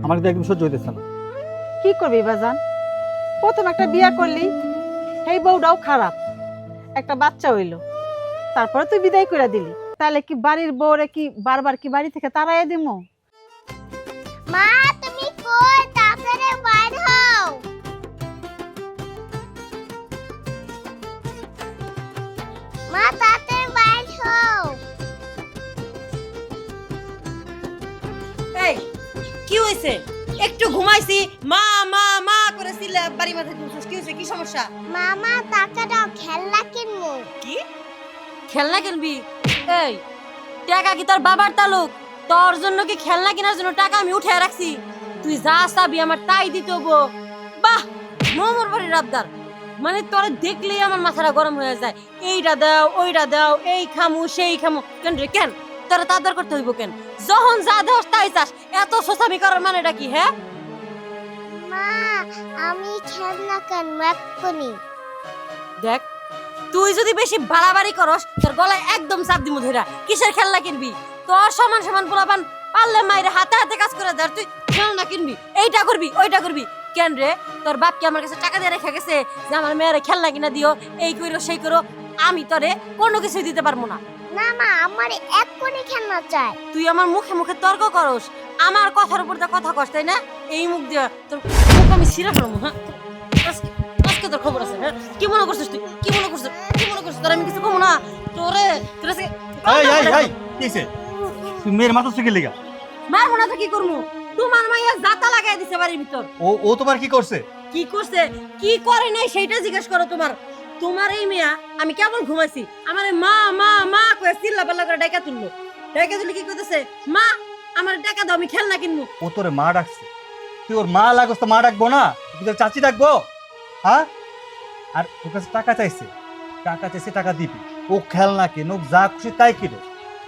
আমার কিন্তু একদম সহ্য হইতেছে না। কি করবি বাজান? প্রথম একটা বিয়া করলি, এই বউটাও খারাপ, একটা বাচ্চা হইলো, তারপরে তুই বিদায় করে দিলি। তাহলে কি বাড়ির বউরে কি বারবার কি বাড়ি থেকে তাড়াইয়া দিমু? মা তুমি কই? তাড়াতাড়ি বাইর হও। মা তাড়াতাড়ি বাইর হও। এই কি হইছে? একটু ঘুমাইছি, মা মা মা করে চিল্লা বাড়ি মাথায় তুলছিস। কি হইছে? কি সমস্যা? মামা টাকা দাও, খেলনা কিনবো। কি খেলনা কিনবি? এই টাকা কি তোর বাবার তালুক? তোর জন্য কি খেলনা কেনার জন্য টাকা আমি উঠে রাখছি? তুই যা চাবি আমার তাই দিতে হবো। বাহ, মোমোর বাড়ির আবদার। মানে তোরে দেখলেই আমার মাথাটা গরম হয়ে যায়। এইটা দাও, ওইটা দাও, এই খামু সেই খামু। কেন রে কেন? তোরা তা আবদার করতে হইব কেন? যখন যা দেওয়াস তাই চাস। এত সোসামি করার মানেটা কি? হ্যাঁ মা আমি খেলনা কিনবো এক্ষুনি। দেখ, তুই যদি বেশি বাড়াবাড়ি করস তোর গলায় একদম চাপ দিমু ধইরা। কিসের খেলনা কিনবি? তোর সমান সমান পোলাপান পারলে মাইরে হাতে হাতে কাজ করে দেয়, তুই খেলনা কিনবি, এইটা করবি ওইটা করবি। কেন রে, তোর বাপ কি আমার কাছে টাকা দিয়ে রেখে গেছে যে আমার মেয়েরে খেলনা কিনা দিও, এই করো সেই করো? আমি তোরে কোনো কিছুই দিতে পারবো না। না মা আমার এক্ষুনি খেলনা চাই। তুই আমার মুখে মুখে তর্ক করস, আমার কথার উপর দিয়ে কথা কস, তাই না? এই মুখ দিয়ে তোর মুখ আমি ছিঁড়ে ফেলবো। হ্যাঁ আজকে তোর খবর আছে। হ্যাঁ কি মনে করছিস তুই? কি মনে করছিস? কি মনে করছিস? তোর আমি কিছু কমো না তোরে। তোর এই এই এই কি হইছে? তুই মেয়ের মাথা থেকে লিগা? মারবো না তো কি করবো? তোমার মাইয়া জাতা লাগাই দিছে বাড়ির ভিতর। ও তোমার কি করছে? কি করছে কি করে নাই সেইটা জিজ্ঞেস করো। তোমার এই মেয়া আমি কেবল ঘুমাইছি, আমার মা মা মা কয়ে চিল্লা পাল্লা করে ডাইকা তুললো। ডাইকা তুলে কি করতেছে? মা আমার টাকা দাও, আমি খেলনা কিনবো। ও তোরে মা ডাকছে, তুই ওর মা লাগস তো মা ডাকবো না? তুই তোর চাচি ডাকবো? হ্যাঁ? আর ওর কাছে টাকা চাইছে, টাকা দিবি। ও খেলনা কিন, ও যা খুশি তাই কিনো।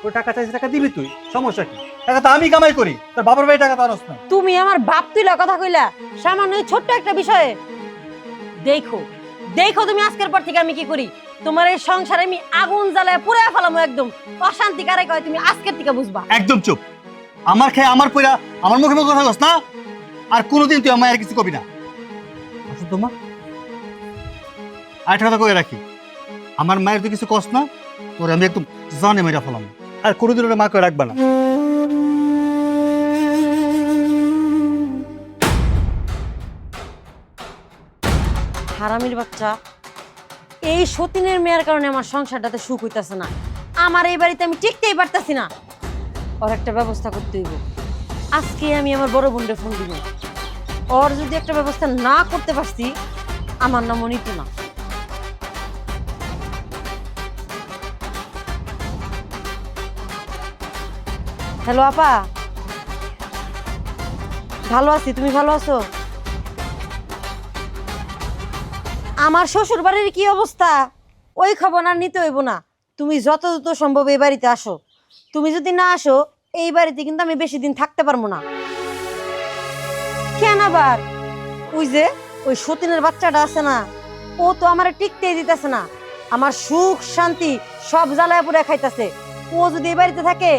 ও টাকা চাইছে, টাকা দিবি তুই, সমস্যা কি? টাকা তো আমি কামাই করি, তোর বাবার বাড়ি টাকা তো আনস না। তুমি আমার বাপ তুইলা কথা কইলা সামান্য এই ছোট্ট একটা বিষয়ে। দেখো দেখো তুমি আজকের পর থেকে আমি কি করি। তোমার এই সংসারে আমি আগুন জ্বালায় পুড়ে ফেলামো একদম। অশান্তি কারে কয় তুমি আজকের থেকে বুঝবা। একদম চুপ। আমার খেয়ে আমার পয়লা আমার মুখে মুখে কথা কস না। আর কোনোদিন তুই আমার আর কিছু কবি না। আসলে তোমার আরেকটা কথা কয়ে রাখি, আমার মায়ের তুই কিছু কস না, তোর আমি একদম জানে মেয়েরা ফেলাম। আর কোনোদিন ওরা মা করে রাখবা না। হারামির বাচ্চা, এই সতীনের মেয়ের কারণে আমার সংসারটাতে সুখ হইতাছে না। আমার এই বাড়িতে আমি টিকতেই পারতাছি না। ওর একটা ব্যবস্থা করতে হইব। আজকে আমি আমার বড় বোনকে ফোন দিব। ওর যদি একটা ব্যবস্থা না করতে পারছি, আমার নাম নিতু না। হ্যালো আপা, ভালো আছি, তুমি ভালো আছো? আমার শ্বশুর বাড়ির কি অবস্থা ওই খবর আর নিতে হইব না। তুমি যত দ্রুত সম্ভব এই বাড়িতে আসো। তুমি যদি না আসো এই বাড়িতে কিন্তু আমি বেশি দিন থাকতে পারবো না। কেন আবার? ওই যে ওই সতীনের বাচ্চাটা আছে না, ও তো আমার টিকতেই দিতেছে না। আমার সুখ শান্তি সব জ্বালায় পুড়ে খাইতেছে। ও যদি এই বাড়িতে থাকে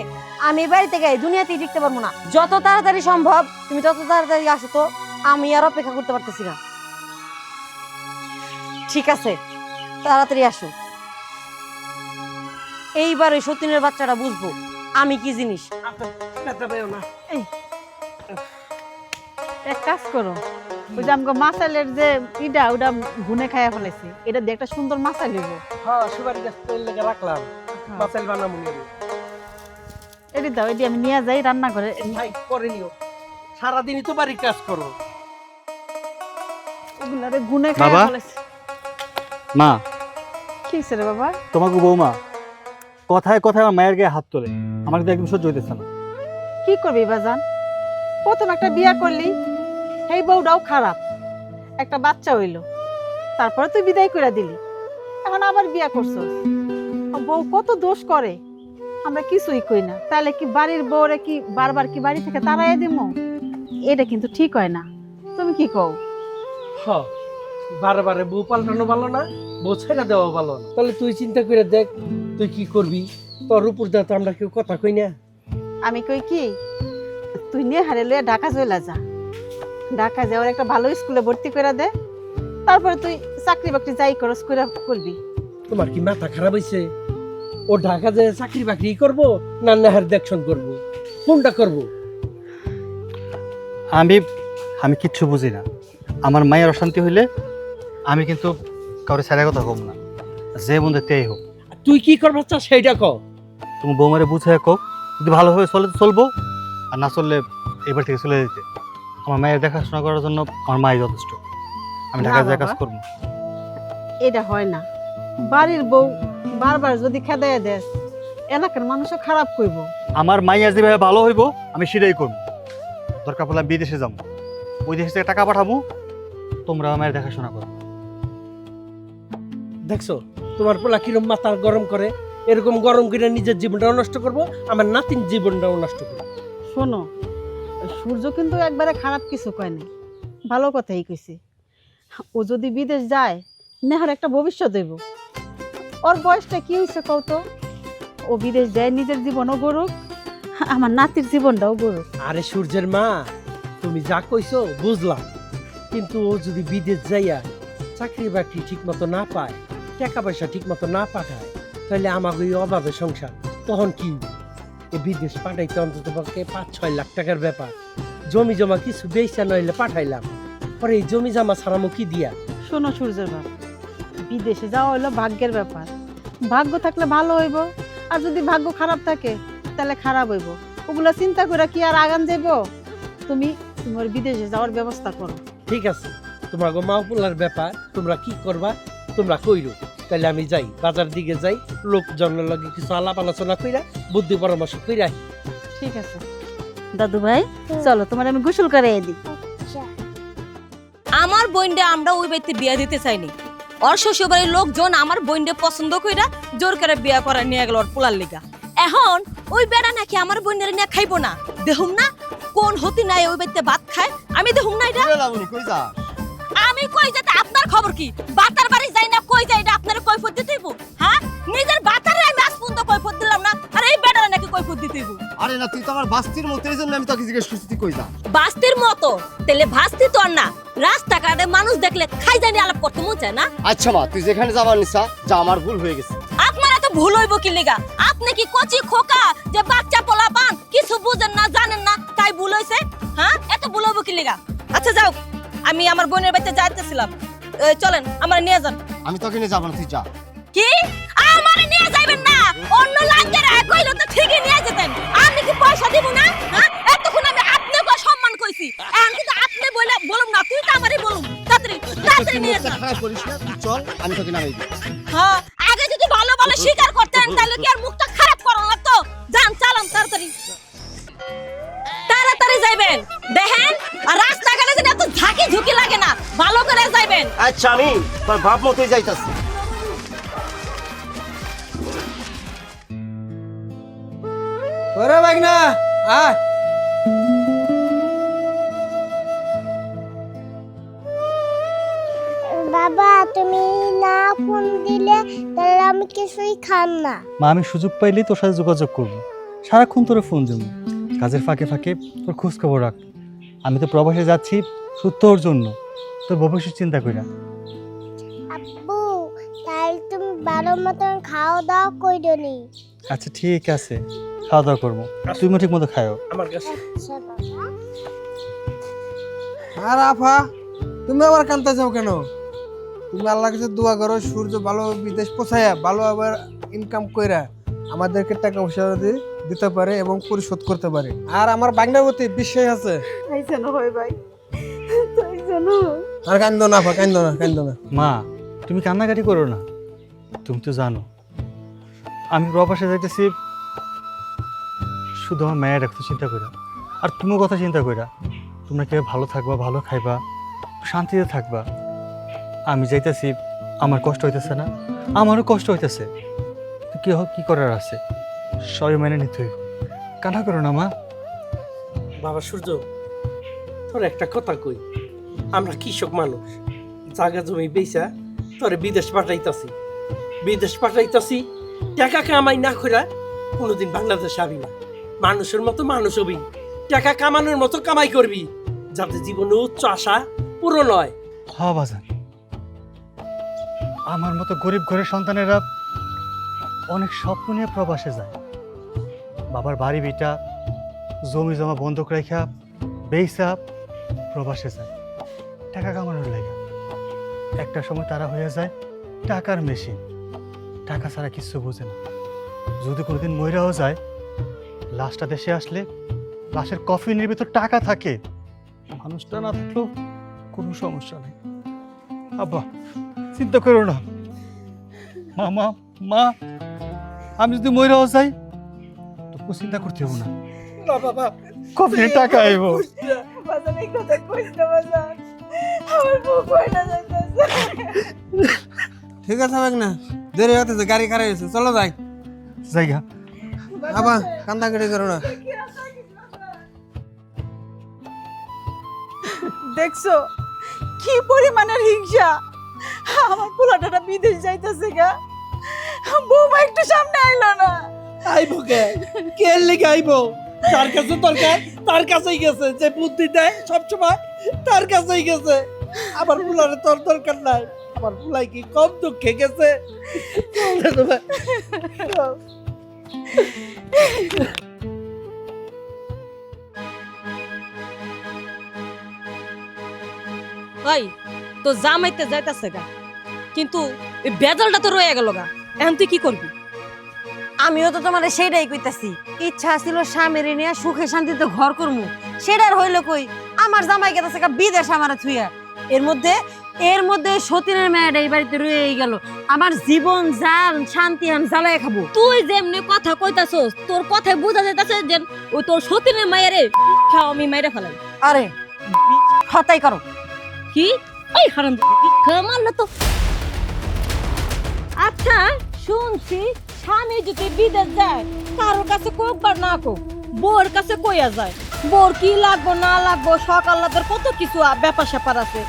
আমি এই বাড়িতে গাই দুনিয়াতেই টিকতে পারবো না। যত তাড়াতাড়ি সম্ভব তুমি তত তাড়াতাড়ি আসো তো, আমি আর অপেক্ষা করতে পারতেছি না। ঠিক আছে, তাড়াতাড়ি আসো। এইবার ওই সতীনের বাচ্চাটা বুঝবো আমি কি জিনিস। এক কাজ করো, ওই যে আমাকে মাসালের যে ইটা ওটা গুনে খাইয়া ফেলেছি, এটা দিয়ে একটা সুন্দর মাসাল হইব। হ্যাঁ সুপারি গাছ তো লেগে রাখলাম, মাসাইল বানাবো নিয়ে। এটি দাও, এটি আমি নিয়ে যাই রান্না করে। ভাই করে নিও, সারাদিনই তো বাড়ির কাজ করো। এগুলারে গুনে খাইয়া বাবা? ফেলেছি। মা, কি হইছে রে বাবা? তোমাকে বৌমা কথায় কথায় আমার মায়ের গায়ে হাত তোলে, আমার কিন্তু একদম সহ্য হইতেছে না। কি করবি বাজান? প্রথম একটা বিয়া করলি, এই বউটাও খারাপ, একটা বাচ্চা হইলো, তারপরে তুই বিদায় করে দিলি। এখন আবার বিয়া করছস। বউ কত দোষ করে, আমরা কিছুই কই না। তাহলে কি বাড়ির বউরে কি বারবার কি বাড়ি থেকে তাড়াইয়া দিমু? এটা কিন্তু ঠিক হয় না। তুমি কি কও? হ্যাঁ বারে বারে বউ পাল্টানো ভালো না, বউ ছেড়ে দেওয়া ভালো না। তাহলে তুই চিন্তা করে দেখ তুই কি করবি। তোর উপর দিয়ে তো আমরা কেউ কথা কই না। আমি কই কি, তুই নেহারে লইয়া ঢাকা চলে যা। ঢাকা যাওয়ার একটা ভালো স্কুলে ভর্তি করে দে, তারপরে তুই চাকরি বাকরি যাই করস করে করবি। তোমার কি মাথা খারাপ হয়েছে? ও ঢাকা যায় চাকরি বাকরি করবো না নেহার দেখশন করবো, কোনটা করবো? আমি কিচ্ছু বুঝি না। আমার মায়ের অশান্তি হইলে আমি কিন্তু কাউরে ছেড়ে কথা কম না, যে বন্ধু তেই হোক। তুই কি করবার চাস সেইটা কর। তুমি বৌমারে বুঝে কোক, যদি ভালোভাবে চলে তো চলবো, আর না চললে এবার থেকে চলে যেতে। আমার মায়ের দেখাশোনা করার জন্য আমার মাই যথেষ্ট। আমি না ঢাকায় যা কাজ বাবা। করবো। এটা হয় না। বাড়ির বউ বারবার যদি খেদাইয়া দেস, এলাকার মানুষও খারাপ কইব। আমার মাইয়া যেভাবে ভালো হইব আমি সেটাই করবো। দরকার পড়লে আমি বিদেশে যাবো, ওই দেশ থেকে টাকা পাঠাবো, তোমরা আমার দেখাশোনা করো। দেখছো তোমার পোলা কিরম মাথা গরম করে? এরকম গরম করে নিজের জীবনটাও নষ্ট করবো, আমার নাতিন জীবনটাও নষ্ট করবো। শোনো, সূর্য কিন্তু একবারে খারাপ কিছু কয় নাই, ভালো কথাই কইছে। ও যদি বিদেশ যায়, নেহার একটা ভবিষ্যৎ হইব। ওর বয়সটা কি হয়েছে কও তো? ও বিদেশ যায়, নিজের জীবনও গড়ুক, আমার নাতির জীবনটাও গড়ুক। আরে সূর্যের মা, তুমি যা কইছো বুঝলাম, কিন্তু ও যদি বিদেশ যাইয়া চাকরি বাকরি ঠিক মতো না পায়, টাকা পয়সা ঠিক মতো না পাঠায়, তাহলে আমাকে ওই অভাবে সংসার তখন কি হইবে? এ বিদেশ পাঠাইতে অন্তত পক্ষে 5-6 লাখ টাকার ব্যাপার। জমি জমা কিছু বেচা নইলে পাঠাইলাম, পরে এই জমি জমা ছাড়ামো কি দিয়া? শোনো সূর্যের বাপ, বিদেশে যাওয়া হলো ভাগ্যের ব্যাপার। ভাগ্য থাকলে ভালো হইব, আর যদি ভাগ্য খারাপ থাকে তাহলে খারাপ হইব। ওগুলা চিন্তা করে কি আর আগান যাইব? তুমি তোমার বিদেশে যাওয়ার ব্যবস্থা করো। ঠিক আছে, তোমার গো মাহফুলার ব্যাপার, তোমরা কি করবা তোমরা কইরো। তাহলে আমি যাই, বাজার দিকে যাই, লোকজনের লগে কিছু আলাপ আলোচনা কইরা বুদ্ধি পরামর্শ কইরা। ঠিক আছে দাদু ভাই, চলো তোমার আমি গোসল করে দিই। আচ্ছা আমার বোনডে আমরা ওই বাড়িতে বিয়া দিতে চাইনি। ওর শ্বশুর বাড়ির লোকজন আমার বোনডে পছন্দ কইরা জোর করে বিয়া করা নিয়ে গেল ওর পোলার লিগা। এখন ওই বেড়া নাকি আমার বোনের নিয়ে খাইবো না। দেখুম না কোন হতি নাই ওই বাড়িতে ভাত খায়, আমি দেখুম না এটা। আমি কই যেতে আপনার খবর কি? বাতার বাড়ি যাই না কই যাই, এটা আপনার কৈফত দিতে হইব? হ্যাঁ, নিজের বাতারে আমি আজ পর্যন্ত কৈফত দিলাম না, আর এই বেড়া নাকি কৈফত দিতে হইব? আরে না, তুই তো আমার বাস্তির মতো, এই জন্য আমি তোকে জিজ্ঞেস করছি তুই কই যা। বাস্তির মতো তেলে ভাস্তি তো আর না, রাস্তাঘাটে মানুষ দেখলে খাই জানি আলাপ করতে মন চায় না। আচ্ছা মা, তুই যেখানে যাবার নিসা যা, আমার ভুল হয়ে গেছে। আপনার এত ভুল হইব কি লেগা? আপনি কি কচি খোকা যে বাচ্চা পোলা পান, কিছু বুঝেন না জানেন না তাই ভুল হইছে? হ্যাঁ, এত ভুল হইব কি লেগা? আচ্ছা যাও, আমি আমার বোনের বাড়িতে যাইতেছিলাম, চলেন আমার নিয়ে যান। আমি তোকে নিয়ে যাবো না, তুই যা। কি আমার নিয়ে যাবেন না? অন্য লাগের কইলো তো ঠিকই নিয়ে যেতেন। আমি কি পয়সা দিব না? হ্যাঁ, এতক্ষণ আমি আপনাকে সম্মান কইছি, এখন কিন্তু আপনি বলুন না, তুই তো আমারই বলুন। তাড়াতাড়ি তাড়াতাড়ি নিয়ে যান। খারাপ করিস না, তুই চল, আমি তোকে নামাই দিই। হ্যাঁ, আগে যদি ভালো ভালো স্বীকার করতেন তাহলে কি আর মুখটা খারাপ করার লাগতো? যান, চালান তাড়াতাড়ি তাড়াতাড়ি যাইবেন। দেখেন আর রাস্তাঘাটে যেন এত ঝাঁকি ঝুঁকি লাগে না, ভালো করে যাইবেন। আচ্ছা, আমি তোর ভাব মতোই যাইতাছি। ওরে বাগনা আয়। বাবা, তুমি না ফোন দিলে তাহলে আমি কিছুই খাম না। মা, আমি সুযোগ পাইলেই তোর সাথে যোগাযোগ করবো, সারাক্ষণ তোরে ফোন দেবো, কাজের ফাঁকে ফাঁকে তোর খোঁজ খবর রাখ। আমি তো প্রবাসে যাচ্ছি শুধু তোর জন্য, তোর ভবিষ্যৎ চিন্তা করি না। আব্বু, তাহলে তুমি 12 মতন খাওয়া দাওয়া কইরো নি। আচ্ছা ঠিক আছে, খাওয়া দাওয়া করবো, তুমি ঠিক মতো খাও। আমার কাছে আচ্ছা বাবা। আর আফা, তুমি আবার কানতে যাও কেন? তুমি আল্লাহর কাছে দোয়া করো সূর্য ভালো বিদেশ পৌঁছায়া ভালো আবার ইনকাম কইরা আমাদেরকে টাকা পয়সা দিতে পারে এবং পরিশোধ করতে পারে। আর আমার বাগনার প্রতি বিশ্বাস আছে। আইছেন ভাই ভাই, আইছেন। আর কান্দো না আফা, কান্দো না, কান্দো না। মা, তুমি কান্নাকাটি করো না, তুমি তো জানো আমি প্রবাসে যাইতেছি শুধু আমার মায়ের একটা চিন্তা কইরা, আর তুমিও কথা চিন্তা কইরা, তোমরা কেউ ভালো থাকবা, ভালো খাইবা, শান্তিতে থাকবা। আমি যাইতেছি, আমার কষ্ট হইতেছে না, আমারও কষ্ট হইতেছে, কি করার আছে, সবাই মেনে নিতে হইব। কান্না করো না মা। বাবা সূর্য, তোর একটা কথা কই, আমরা কৃষক মানুষ, জায়গা জমি বেচা তোরে বিদেশ পাঠাইতাছি, টাকা কামাই না কইরা কোনোদিন বাংলাদেশে আবি না। মানুষের মতো মানুষ হবি, টাকা কামানোর মতো কামাই করবি, যাতে জীবনে উচ্চ আশা পূরণ হয়। হ্যাঁ বাজান, আমার মতো গরিব ঘরের সন্তানেরা অনেক স্বপ্ন নিয়ে প্রবাসে যায়। বাবার বাড়ি ভিটা জমি জমা বন্ধক রেখা বেইসা প্রবাসে যায় টাকা কামানোর লাগে। একটা সময় তারা হয়ে যায় টাকার মেশিন, টাকা ছাড়া কিচ্ছু বোঝে না। যদি কোনোদিন মইরাও যায়, লাশটা দেশে আসলে লাশের কফিনের ভিতর টাকা থাকে, মানুষটা না থাকলেও কোনো সমস্যা নেই। আব্বা চিন্তা করো না। মা মা মা আমি যদি মইরাও যাই তো চিন্তা করতে হবো না, না বাবা, কফিনে টাকা আইব। বাজান এই কথা কইস না বাজান, আমার বউ কইনা যাইতাছে। ঠিক আছে ভাগ না, দেরি হতেছে, গাড়ি খারাপ হয়েছে, চলো যাই। জায়গা আবার কান্দাকাটি করো না। দেখছো কি পরিমাণের হিংসা, আমার পোলাটা বিদেশ যাইতাছে গা, বৌমা একটু সামনে আইলো না। আইবো কে লেগে আইবো? তার কাছে দরকার, তার কাছেই গেছে। যে বুদ্ধি দেয় সবসময় তার কাছেই গেছে। আমার ফুলারে তোর দরকার নাই। আমার ফুলাই কি কম দুঃখে গেছে? ওই তো জামাইতে যাইতাছে গা, কিন্তু এই বেজালটা তো রয়ে গেল গা। এখন তুই কি করবি? আমিও তো তোমার সেইটাই কইতাছি, ইচ্ছা ছিল স্বামীর নিয়ে সুখে শান্তিতে ঘর করমু, সেটার হইলো কই? আমার জামাই গেছে গা বিদেশ আমারে থুইয়া। এর মধ্যে সতীনের মেয়েটা এই বাড়িতে রয়ে গেল। আমার জীবন জান শান্তি আন জ্বালায় খাবো। তুই যেমনি কথা কইতাছস, তোর কথায় বোঝা যাইতাছে যে ওই তোর সতীনের মায়েরে খাও আমি মাইরা ফেলাই। আরে হতাই করো কি? ওই হারাম মারলো তো। আচ্ছা শুনছি স্বামী যদি বিদেশ যায়, কারোর কাছে কোকবার না কোক, বউর কাছে কইয়া যায়। বউর কি লাগবো না লাগবো সকালের কত কিছু ব্যাপার স্যাপার আছে।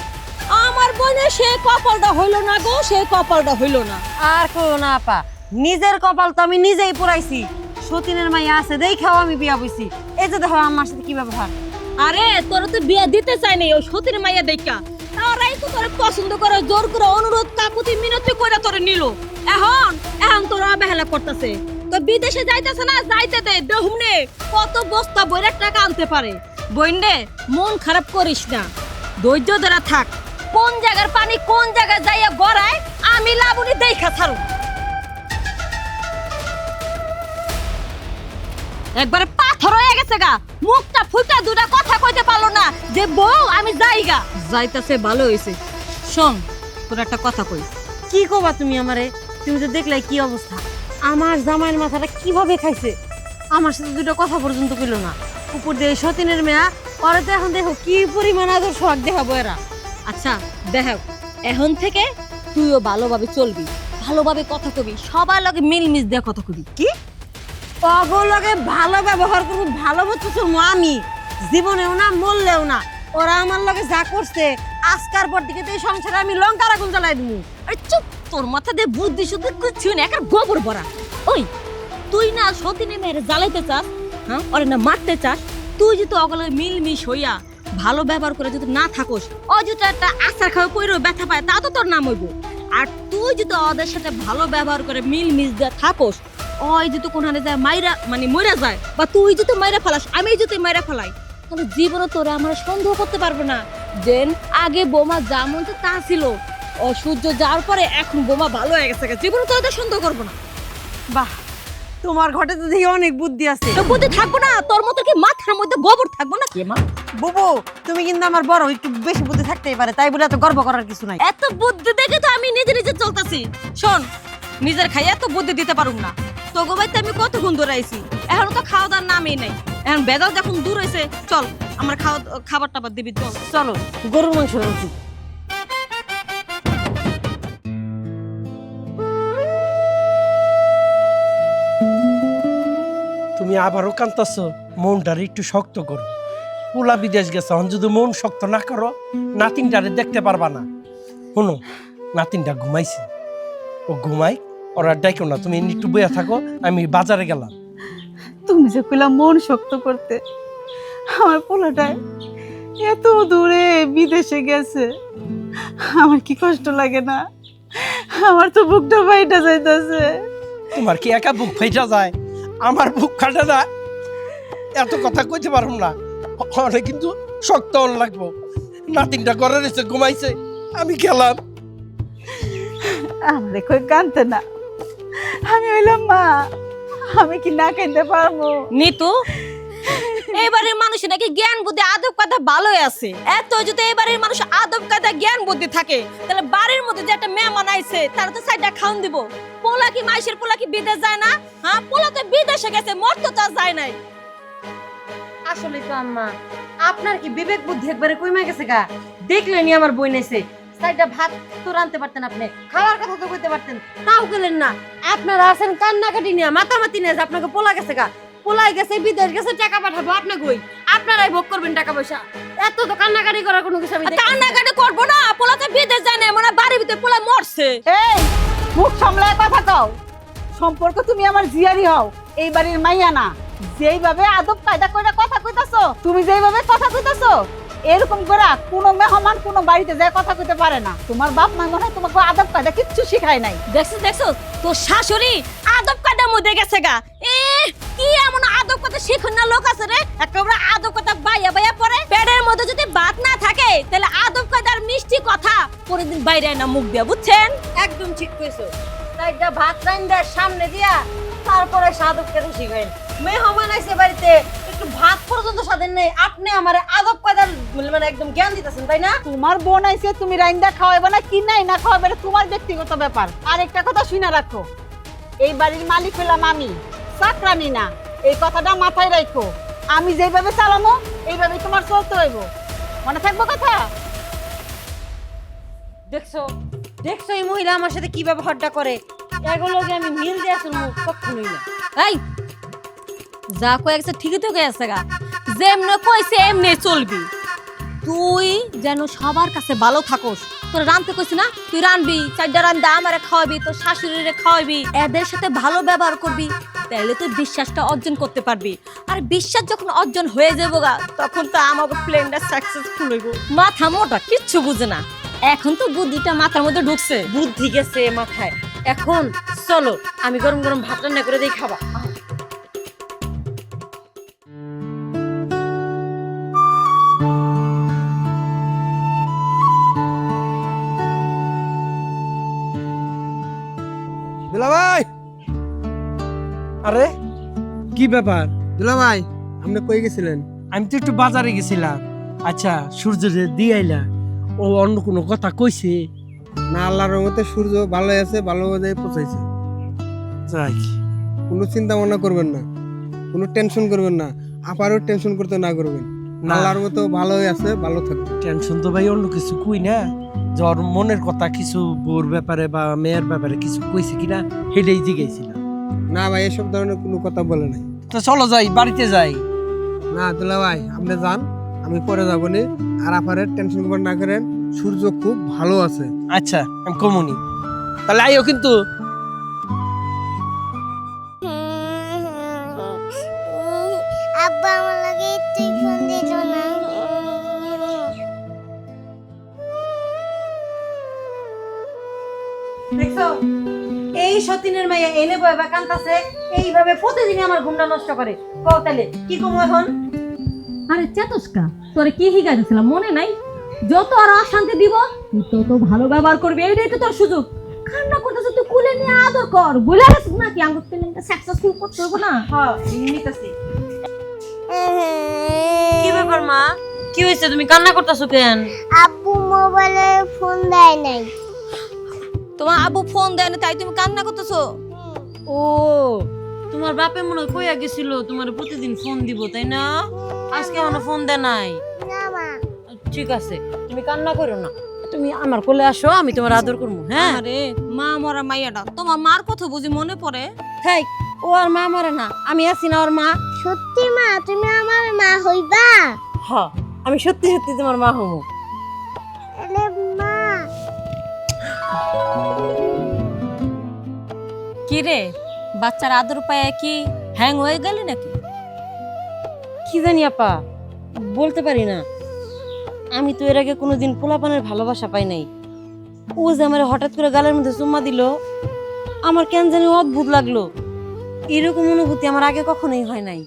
আমার বোনের সে কপালটা হইল না গো, সে কপালটা হইল না। আর কো না আপা, নিজের কপাল তো আমি নিজেই পুরাইছি। সতীনের মাইয়া আছে দেখাও আমি বিয়া বইছি। এই যে দেখো আমার সাথে কি ব্যবহার। আরে তোর তো বিয়া দিতে চাই নাই ওই সতীর মাইয়া দেখা, তারাই তো তোর পছন্দ করে জোর করে অনুরোধ কাকুতি মিনতি করে তোরে নিল। এখন তোর অবহেলা করতেছে। তো বিদেশে যাইতেছে না, যাইতে দে, দেহুমনে কত বস্তা বইয়ের টাকা আনতে পারে। বইন্ডে মন খারাপ করিস না, ধৈর্য ধরে থাক। কোন জায়গার পানি কোন জায়গায় যাইয়া গড়ায় আমি লাবণী দেখা ছাড়ু। একবারে পাথর হয়ে গেছে গা, মুখটা ফুটা দুটা কথা কইতে পারলো না যে বউ আমি যাইগা। যাইতাছে ভালো হইছে। শোন তোর একটা কথা কই। কি কবা তুমি আমারে? তুমি তো দেখলে কি অবস্থা, আমার জামাইয়ের মাথাটা কিভাবে খাইছে। আমার সাথে দুটো কথা পর্যন্ত কইলো না। উপর দিয়ে সতীনের মেয়া, ওরা তো এখন দেখো কি পরিমাণ আদর সোহাগ দেখাবো এরা। আচ্ছা দেখো, এখন থেকে তুইও ভালোভাবে চলবি, ভালোভাবে কথা কবি, সবার লগে মিলমিশ দিয়ে কথা কবি। কি অগলগে ভালো ব্যবহার করবো, ভালো মতো চলবো আমি, জীবনেও না মরলেও না। ওরা আমার লগে যা করছে, আজকার পর দিকে তো এই সংসারে আমি লঙ্কার আগুন জ্বালাই দিব। আরে চুপ, তোর মাথা দিয়ে বুদ্ধি শুদ্ধি কিছু না, একটা গোবর ভরা। ওই তুই না সতীনে মেয়ের জ্বালাইতে চাস, হ্যাঁ ওরে না মারতে চাস। তুই যদি অগলগে মিলমিশ হইয়া ভালো ব্যবহার করে যদি না থাকোস, ও যদি একটা আচার খাওয়া পইরো ব্যথা পায়, তা তো তোর নাম হইব। আর তুই যদি ওদের সাথে ভালো ব্যবহার করে মিলমিশ দিয়ে থাকোস, ওই যদি কোনখানে যায় মাইরা মানে মইরা যায়, বা তুই যদি মাইরা ফেলাস, আমি যদি মাইরা ফেলাই, তাহলে জীবনে তোরা আমার সন্দেহ করতে পারবে না যে আগে বোমা যেমন তা ছিল, ও সূর্য যাওয়ার পরে এখন বোমা ভালো হয়ে গেছে। জীবনে তোরা সন্দেহ করবো না। বাহ, তোমার ঘটে তো দেখি অনেক বুদ্ধি আছে। তো বুদ্ধি থাকবো না, তোর মতো কি মাথার মধ্যে গোবর থাকবো না? মা বুবু, তুমি কিন্তু আমার বড়, একটু বেশি বুদ্ধি থাকতেই পারে, তাই বলে এত গর্ব করার কিছু নাই। এত বুদ্ধি দেখে তো আমি নিজে নিজে চলতেছি। শোন, নিজের খাই এত বুদ্ধি দিতে পারুম না। তো গোবাইতে আমি কতক্ষণ দূর আইছি, এখন তো খাওয়া দাওয়ার নামই নাই। এখন বেদাল যখন দূর হয়েছে, চল আমার খাবার টাবার দিবি। চল চলো, গরুর মাংস রাঁধছি। তুমি আবারও কান্তাছ, মনটারে একটু শক্ত করো। পোলা বিদেশ গেছে, এখন যদি মন শক্ত না করো, নাতিনটারে দেখতে পারবা না। শোনো, নাতিনটা ঘুমাইছে, ও ঘুমাই, ওরা ডাইকো না, তুমি একটু বইয়া থাকো, আমি বাজারে গেলাম। তুমি যে কইলা মন শক্ত করতে, আমার পোলাটায় এত দূরে বিদেশে গেছে, আমার কি কষ্ট লাগে না? আমার তো বুকটা ফাইটা যাইতেছে। তোমার কি একা বুক ফাইটা যায়? আমার বুক ফাটা না, এত কথা কইতে পারুম না। অনেক কিন্তু শক্ত অন লাগবো। নাতিনটা ঘরে রয়েছে, ঘুমাইছে, আমি গেলাম। আমারে কই কানতে না, আমি হইলাম মা, আমি কি না কানতে পারবো? নিতু, এবারের মানুষ নাকি জ্ঞান বুদ্ধি আদব কথা ভালোই আছে। এত যদি এবারের মানুষ আদব কথা জ্ঞান বুদ্ধি থাকে, তাহলে বাড়ির মধ্যে যে একটা মেহমান আইছে তার তো সাইডটা খাওন দিব। পোলা কি মাইশের পোলা কি বিদেশ যায় না? হ্যাঁ, পোলা তো বিদেশে গেছে, মরতে তো আর যায় নাই। আসলে তো আম্মা, আপনার কি বিবেক বুদ্ধি একবারে কইমা গেছে গা? দেখলেনি আমার বই নেছে, সাইডটা ভাত তো রানতে পারতেন, আপনি খাওয়ার কথা তো কইতে পারতেন, তাও গেলেন না। আপনারা আছেন কান্নাকাটি নিয়ে, মাতামাতি নিয়ে, আপনাকে পোলা গেছে গা, পোলাই গেছে বিদেশ গেছে, টাকা পাঠাবো আপনাকে, ওই আপনারাই ভোগ করবেন টাকা পয়সা। এত তো কান্নাকাটি করার কোনো কিছু আমি কান্নাকাটি করবো না। পোলা তো বিদেশ যায় না, মানে বাড়ির ভিতরে পোলা মরছে। এই মুখ সামলায় কথা কও। সম্পর্ক তুমি আমার জিয়ারি হও, এই বাড়ির মাইয়া না। যেইভাবে আদব কায়দা কইরা কথা কইতাছো, তুমি যেইভাবে কথা কইতাছো, এরকম করে কোনো মেহমান কোনো বাড়িতে যায় কথা কইতে পারে না। তোমার বাপ মা মনে হয় তোমাকে আদব কায়দা কিচ্ছু শিখায় নাই। দেখছো দেখছো, তোর শাশুড়ি আদব কায়দার মধ্যে গেছে গা। কি এমন আদব কথা শিখুন না লোক আছে রে, একেবারে আদব কথা বাইয়া বাইয়া পড়ে। পেটের মধ্যে যদি ভাত না থাকে, তাহলে আদব কায়দার মিষ্টি কথা কোনদিন বাইরে না মুখ দিয়া, বুঝছেন? একদম ঠিক কইছো। তাইটা ভাত রাইন্দার সামনে দিয়া তারপরে আদব কায়দা শিখাইন। মেহমান আইছে বাড়িতে, একটু ভাত পর্যন্ত স্বাদের নেই, আপনি আমারে আদব কায়দার মানে একদম জ্ঞান দিতেছেন, তাই না? তোমার বোন আইছে, তুমি রাইন্দা খাওয়াইবা না কি নাই না খাওয়াবে, এটা তোমার ব্যক্তিগত ব্যাপার। আর একটা কথা শুনে রাখো, এই বাড়ির মালিক হলাম আমি, চাকরানি না। এই কথাটা মাথায় রাখো। আমি যেইভাবে চালামো এইভাবেই তোমার চলতে হইব, মনে থাকবো কথা? দেখছো দেখছো এই মহিলা আমার সাথে কি ব্যবহারটা করে, এগুলোকে আমি মিল দিয়ে শুনবো কখনোই না। এই যা কয়েকছে ঠিকই তো গেছে গা, যেমনে কইছে এমনি চলবি। তুই যেন সবার কাছে ভালো থাকোস। তোর রানতে কইছি না, তুই রানবি, চারটা রান্দা আমারে খাওয়াবি, তোর শাশুড়িরে খাওয়াবি, এদের সাথে ভালো ব্যবহার করবি, তাহলে তুই বিশ্বাসটা অর্জন করতে পারবি। আর বিশ্বাস যখন অর্জন হয়ে যাবো গা, তখন তো আমাকে প্ল্যানটা সাকসেসফুল হইব। মাথা মোটা কিচ্ছু বুঝে না, এখন তো বুদ্ধিটা মাথার মধ্যে ঢুকছে, বুদ্ধি গেছে মাথায়। এখন চলো আমি গরম গরম ভাত রান্না করে দেই, খাবা। দুলা ভাই, আরে কি ব্যাপার? দুলা ভাই, আপনি কই গেছিলেন? আমি তো একটু বাজারে গেছিলাম। আচ্ছা, সূর্য যে দিয়ে আইলা, ও অন্য কোনো কথা কইছে? না, আল্লাহর রহমতে সূর্য ভালোই আছে, ভালোভাবে পৌঁছাইছে। যাই, কোনো চিন্তা ভাবনা করবেন না, কোনো টেনশন করবেন না, আপারও টেনশন করতে না করবেন। না। আল্লাহর মতো ভালোই আছে, ভালো থাকবে। টেনশন তো ভাই অন্য কিছু কই না, জ্বর মনের কথা কিছু বউর ব্যাপারে বা মেয়ের ব্যাপারে কিছু কইছে কিনা সেটাই জিজ্ঞাসিলাম। না ভাই, এসব ধরনের কোনো কথা বলে নাই। তো চলো যাই, বাড়িতে যাই। না দুলা ভাই, আপনি যান, আমি পরে যাবো নি। আর আপারের টেনশন করবেন না করেন, সূর্য খুব ভালো আছে। আচ্ছা, আমি কমুনি, তাহলে আইও কিন্তু। আব্বা আমার লাগে তুই ফোন দিল না। দেখছো এই সতীনের মাইয়া এনে বইবা কান্তাছে, এইভাবে প্রতিদিন আমার ঘুমটা নষ্ট করে। কও তাহলে কি কমু এখন? আরে চেতস্কা, তোরে কি শিখাইতেছিলাম মনে নাই? যত আর অশান্তি দিব তুই তত ভালো ব্যবহার করবি, এইটাই তো তোর সুযোগ। কান্না করতেছ, তুই কুলে নিয়ে আদর কর। বলে গেছিস নাকি আঙ্গুর প্লেনটা সাকসেসফুল করতে হবে না? হ্যাঁ নিতেছি। কি ব্যাপার মা, কি হয়েছে, তুমি কান্না করতেছো কেন? আব্বু মোবাইলে ফোন দেয় নাই। তোমার আব্বু ফোন দেয় না তাই তুমি কান্না করতেছো? ও, তোমার বাপে মনে হয় কইয়া গেছিল তোমার প্রতিদিন ফোন দিব, তাই না? আজকে এখনো ফোন দেয় নাই। না মা। ঠিক আছে, তুমি কান্না করো না, তুমি আমার কোলে আসো, আমি তোমার আদর করবো। হ্যাঁ, আরে মা মরা মাইয়াটা, তোমার মার কথা বুঝি মনে পড়ে? থাক, ও আর মা মরে না, আমি আছি না ওর মা। সত্যি মা, তুমি আমার মা হইবা? হ্যাঁ, আমি সত্যি সত্যি তোমার মা হবো। আরে মা। কি রে, বাচ্চার আদর পায় কি হ্যাং হয়ে গেলি নাকি? কি জানি আপা, বলতে পারি না। আমি তো এর আগে কোনোদিন পোলাপানের ভালোবাসা পাই নাই। ও যে আমার হঠাৎ করে গালের মধ্যে চুম্মা দিল, আমার কেন জানি অদ্ভুত লাগলো। এরকম অনুভূতি আমার আগে কখনোই হয় নাই।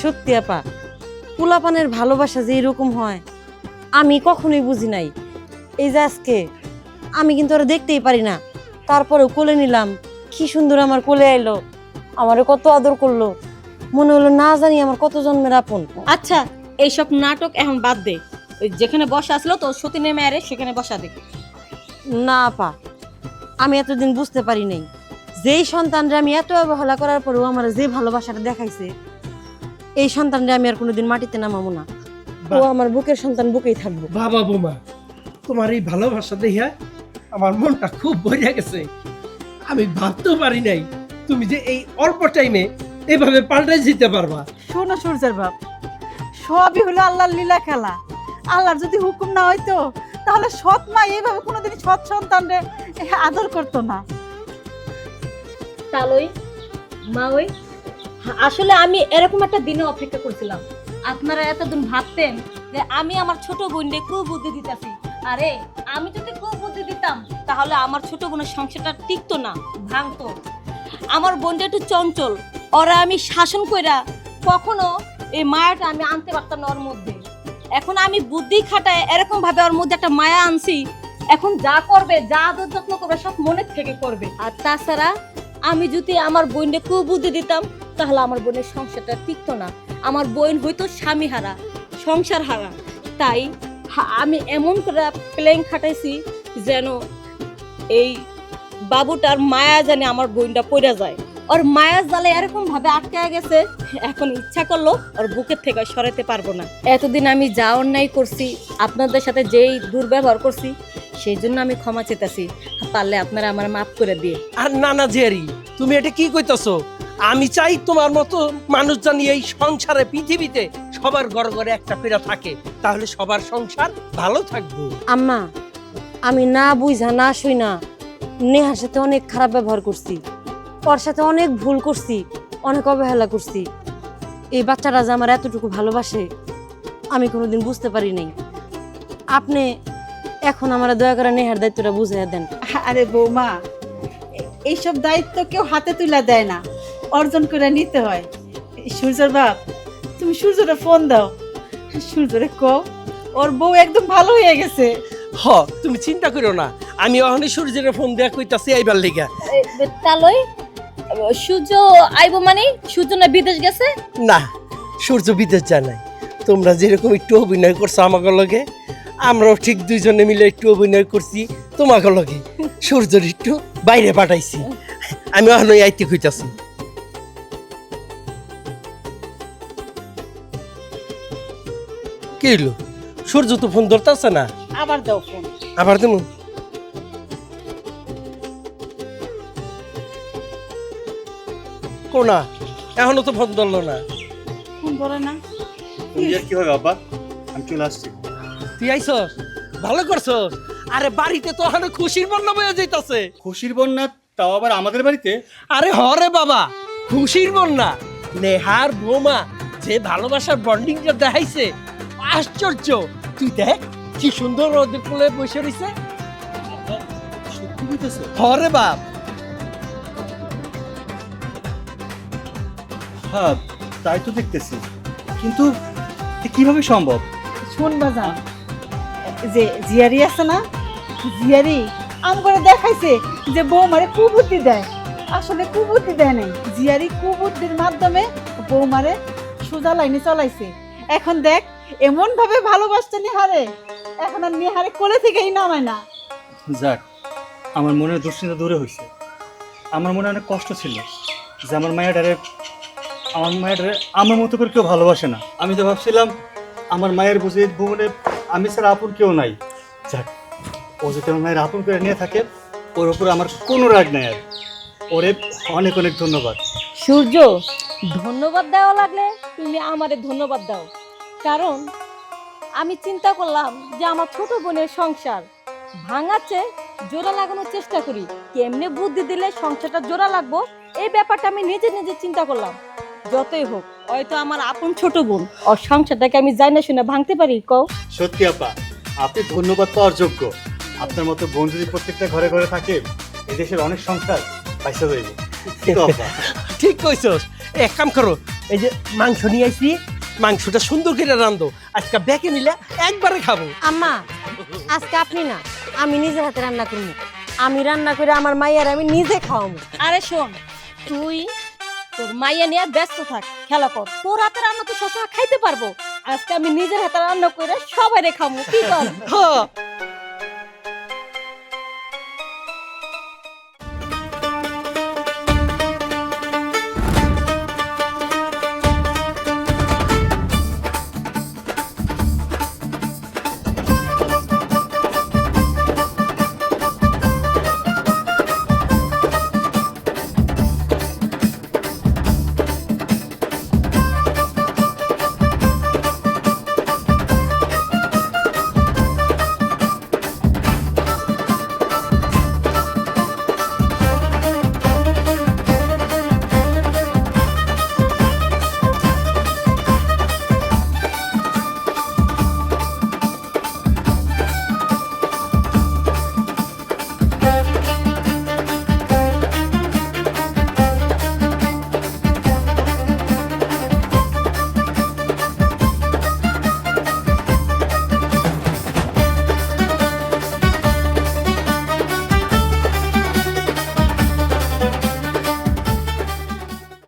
সত্যি আপা, পোলাপানের ভালোবাসা যে এরকম হয় আমি কখনোই বুঝি নাই। এই যে আজকে আমি কিন্তু ওরা দেখতেই পারি না, তারপরেও কোলে নিলাম, কি সুন্দর আমার কোলে আইলো, আমারে কত আদর করলো, মনে হলো না জানি আমার কত জন্মের আপন। আচ্ছা এইসব নাটক এখন বাদ দে, ওই যেখানে বসা আসলো তো সতীনের মেয়ারে সেখানে বসা দে। না আপা, আমি এতদিন বুঝতে পারি নাই যেই সন্তানরা আমি এত অবহেলা করার পরেও আমার যে ভালোবাসাটা দেখাইছে, এই সন্তানরা আমি আর কোনোদিন মাটিতে নামাবো না। ও আমার বুকের সন্তান, বুকেই থাকবো। বাবা বোমা, তোমার এই ভালোবাসা দেখিয়া আমার মনটা খুব ভরে গেছে। আমি ভাবতেও পারি নাই তুমি যে এই অল্প টাইমে এভাবে পাল্টে যেতে পারবা। শোনো সূর্যের বাপ, সবই হলো আল্লাহর লীলা খেলা। আল্লাহর যদি হুকুম না হইতো তাহলে সৎ মা এইভাবে কোনোদিন সৎ সন্তানরে আদর করতো না। তালই মা ওই আসলে আমি এরকম একটা দিনে অপেক্ষা করছিলাম। আপনারা এতদিন ভাবতেন যে আমি আমার ছোট বোনকে কুবুদ্ধি দিতেছি। আরে আমি যদি কুবুদ্ধি দিতাম তাহলে আমার ছোট বোনের সংসারটা টিকতো না, ভাঙতো। আমার বোনটা একটু চঞ্চল, ওরা আমি শাসন কইরা কখনো এই মায়াটা আমি আনতে পারতাম না ওর মধ্যে। এখন আমি বুদ্ধি খাটায় এরকম ভাবে ওর মধ্যে একটা মায়া আনছি, এখন যা করবে, যা আদর যত্ন করবে সব মনের থেকে করবে। আর তাছাড়া আমি যদি আমার বোনকে কুবুদ্ধি দিতাম তাহলে আমার বোনের সংসারটা টিকতো না, আমার বোন হয়তো স্বামী হারা, সংসার হারা। তাই আমি এমন করে প্ল্যান খাটাইছি যেন এই বাবুটার মায়া জানে আমার বোনটা পড়ে যায়। ওর মায়া জালে এরকম ভাবে আটকে গেছে, এখন ইচ্ছা করলো ওর বুকের থেকে সরাতে পারবো না। এতদিন আমি যা অন্যায় করছি, আপনাদের সাথে যেই দুর্ব্যবহার করছি, সেই জন্য আমি ক্ষমা চেতেছি। পারলে আপনারা আমার মাফ করে দিয়ে। আর না না জেরি, তুমি এটা কি কইতাছো? আমি চাই তোমার মতো মানুষ জানি এই সংসারে পৃথিবীতে সবার ঘরে ঘরে একটা করে থাকে, তাহলে সবার সংসার ভালো থাকবে। আম্মা, আমি না বুঝা না শুই না নেহার সাথে অনেক খারাপ ব্যবহার করছি, ওর সাথে অনেক ভুল করছি, অনেক অবহেলা করছি। এই বাচ্চারা যে আমার এতটুকু ভালোবাসে আমি কোনোদিন বুঝতে পারি নাই। আপনি এখন আমার দয়া করে নেহার দায়িত্বটা বুঝিয়ে দেন। আরে বৌমা, এইসব দায়িত্ব কেউ হাতে তুলে দেয় না, অর্জন করে নিতে হয়। সূর্যের বাপ, তুমি সূর্যরে ফোন দাও, সূর্যরে কও ওর বউ একদম ভালো হয়ে গেছে। হ, তুমি চিন্তা করো না, আমি ওখানে সূর্যের ফোন দেয়া কইতাছি আইবার লিগা। তালই সূর্য আইবো মানে সূর্য না বিদেশ গেছে? না, সূর্য বিদেশ যায় নাই। তোমরা যেরকম একটু অভিনয় করছো আমাকে লগে, আমরাও ঠিক দুইজনে মিলে একটু অভিনয় করছি তোমাকে লগে। সূর্যর একটু বাইরে পাঠাইছি, আমি ওখানে আইতে কইতাছি। কি হইলো? সূর্য তো ফোন ধরতেছে না। আবার দাও ফোন। আবার তুমি কোনা এখনো তো ফোন ধরলো না। ফোন ধরে না। কি হবে আব্বা? আমি চলে আসছি। তুই আইসস, ভালো করছস। আরে বাড়িতে তো এখনো খুশির বন্যা বয়ে যাইতাছে। খুশির বন্যা, তাও আবার আমাদের বাড়িতে? আরে হরে বাবা, খুশির বন্যা। নেহার বৌমা যে ভালোবাসার বন্ডিংটা দেখাইছে, আশ্চর্য। তুই দেখ কি সুন্দর ওদের কোলে বসে রইছে। সত্যি বলতেছো? হরে বাপ। হ্যাঁ, তাই তো দেখতেছি, কিন্তু এ কিভাবে সম্ভব? শোন বাজান, যে জিয়ারি আছে না, জিয়ারি আম করে দেখাইছে যে বৌমারে কুবুদ্ধি দেয়। আসলে কুবুদ্ধি দেয় নাই, জিয়ারি কুবুদ্ধির মাধ্যমে বৌমারে সোজা লাইনে চলাইছে। এখন দেখ এমন ভাবে ভালোবাসতে নিহারে, এখন আর নিহারে কোলে থেকেই নামায় না। যাক, আমার মনের দুশ্চিন্তা দূরে হয়েছে। আমার মনে অনেক কষ্ট ছিল যে আমার মায়েরারে আমার মতো করে কেউ ভালোবাসে না। আমি তো ভাবছিলাম আমার মায়ের বুঝে ভুবনে আমি ছাড়া আপন কেউ নাই। যাক, ও যদি আমার মায়ের আপন করে নিয়ে থাকে ওর উপর আমার কোনো রাগ নাই আর ওরে অনেক অনেক ধন্যবাদ। সূর্য, ধন্যবাদ দেওয়া লাগলে তুমি আমারে ধন্যবাদ দাও, কারণ আমি চিন্তা করলাম যে আমার ছোট বোনের সংসার ভাঙাচ্ছে, জোড়া লাগানোর চেষ্টা করি, কেমনে বুদ্ধি দিলে সংসারটা জোড়া লাগবো এই ব্যাপারটা আমি নিজে নিজে চিন্তা করলাম। যতই হোক হয়তো আমার আপন ছোট বোন, ওর সংসারটাকে আমি জানি না শুনে ভাঙতে পারি, কও। সত্যি আপা, আপনি ধন্যবাদ পাওয়ার যোগ্য। আপনার মতো বোন যদি প্রত্যেকটা ঘরে ঘরে থাকে, এই দেশের অনেক সংসার পয়সা যাইব। কি কও আপা? ঠিক কইছস। এক কাম করো, এই যে মাংস নিয়ে আইছি, মাংসটা সুন্দর করে রান্ধো, আজকে ব্যাকে মিলে একবারে খাবো। আম্মা, আজকে আপনি না, আমি নিজের হাতে রান্না করবো। আমি রান্না করে আমার মাইয়ার আমি নিজে খাওয়াবো। আরে শোন, তুই তোর মাইয়া নিয়ে ব্যস্ত থাক, খেলা কর, তোর হাতে রান্না তো সবসময় খাইতে পারবো। আজকে আমি নিজের হাতে রান্না করে সবাই খাবো, কি কর? হ্যাঁ,